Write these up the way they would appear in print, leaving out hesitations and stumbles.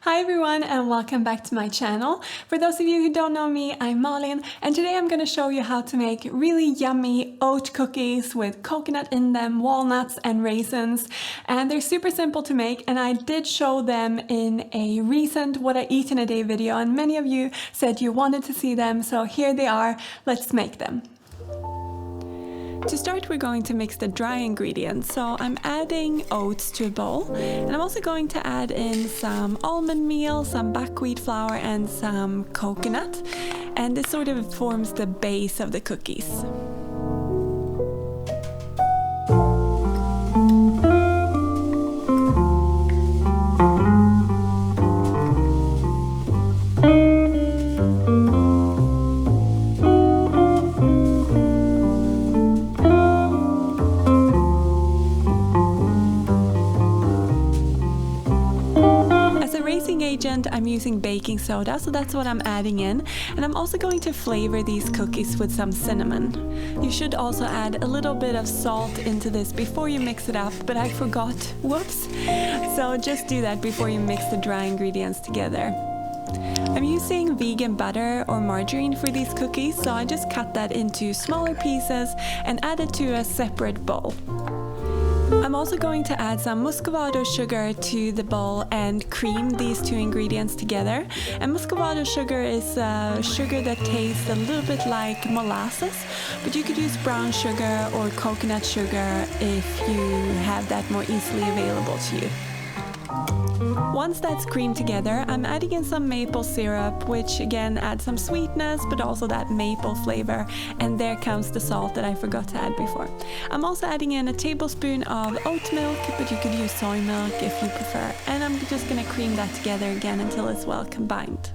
Hi everyone and welcome back to my channel. For those of you who don't know me, I'm Malin and today I'm going to show you how to make really yummy oat cookies with coconut in them, walnuts and raisins. And they're super simple to make, and I did show them in a recent What I Eat in a Day video and many of you said you wanted to see them, so here they are. Let's make them. To start, we're going to mix the dry ingredients. So I'm adding oats to a bowl, and I'm also going to add in some almond meal, some buckwheat flour and some coconut, and this sort of forms the base of the cookies. Agent, I'm using baking soda, so that's what I'm adding in, and I'm also going to flavor these cookies with some cinnamon. You should also add a little bit of salt into this before you mix it up, but I forgot, whoops, so just do that before you mix the dry ingredients together. I'm using vegan butter or margarine for these cookies, so I just cut that into smaller pieces and add it to a separate bowl. I'm also going to add some muscovado sugar to the bowl and cream these two ingredients together. And muscovado sugar is sugar that tastes a little bit like molasses, but you could use brown sugar or coconut sugar if you have that more easily available to you. Once that's creamed together, I'm adding in some maple syrup, which again adds some sweetness but also that maple flavor, and there comes the salt that I forgot to add before. I'm also adding in a tablespoon of oat milk, but you could use soy milk if you prefer, and I'm just going to cream that together again until it's well combined.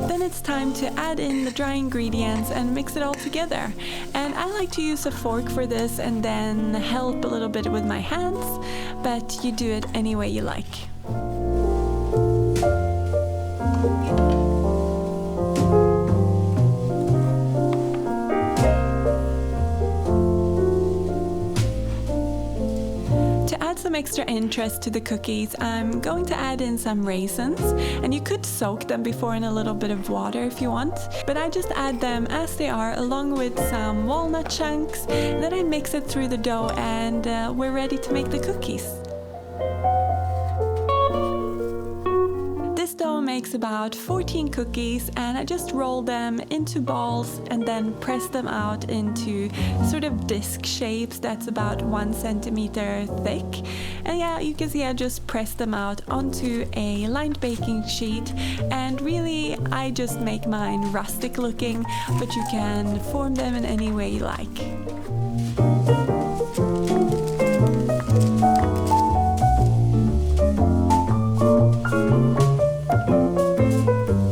Then it's time to add in the dry ingredients and mix it all together. And I like to use a fork for this and then help a little bit with my hands, but you do it any way you like. Some extra interest to the cookies, I'm going to add in some raisins, and you could soak them before in a little bit of water if you want, but I just add them as they are along with some walnut chunks, and then I mix it through the dough and we're ready to make the cookies. This dough makes about 14 cookies, and I just roll them into balls and then press them out into sort of disc shapes that's about 1 centimeter thick. And yeah, you can see I just press them out onto a lined baking sheet, and really I just make mine rustic looking, but you can form them in any way you like.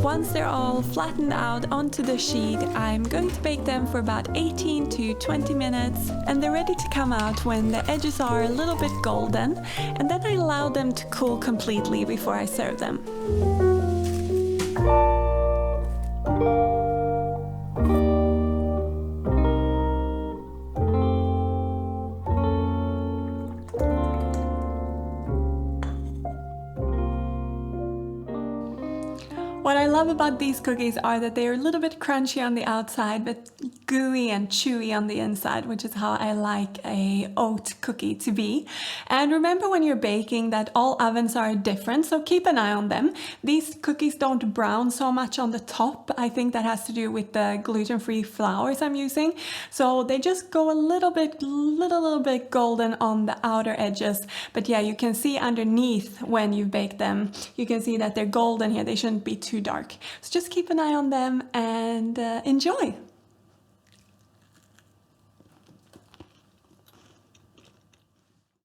Once they're all flattened out onto the sheet, I'm going to bake them for about 18 to 20 minutes, and they're ready to come out when the edges are a little bit golden, and then I allow them to cool completely before I serve them. What I love about these cookies are that they are a little bit crunchy on the outside but gooey and chewy on the inside, which is how I like a oat cookie to be. And remember when you're baking that all ovens are different, so keep an eye on them. These cookies don't brown so much on the top. I think that has to do with the gluten-free flours I'm using. So they just go a little bit golden on the outer edges. But yeah, you can see underneath when you bake them, you can see that they're golden here. They shouldn't be too dark. So just keep an eye on them and enjoy.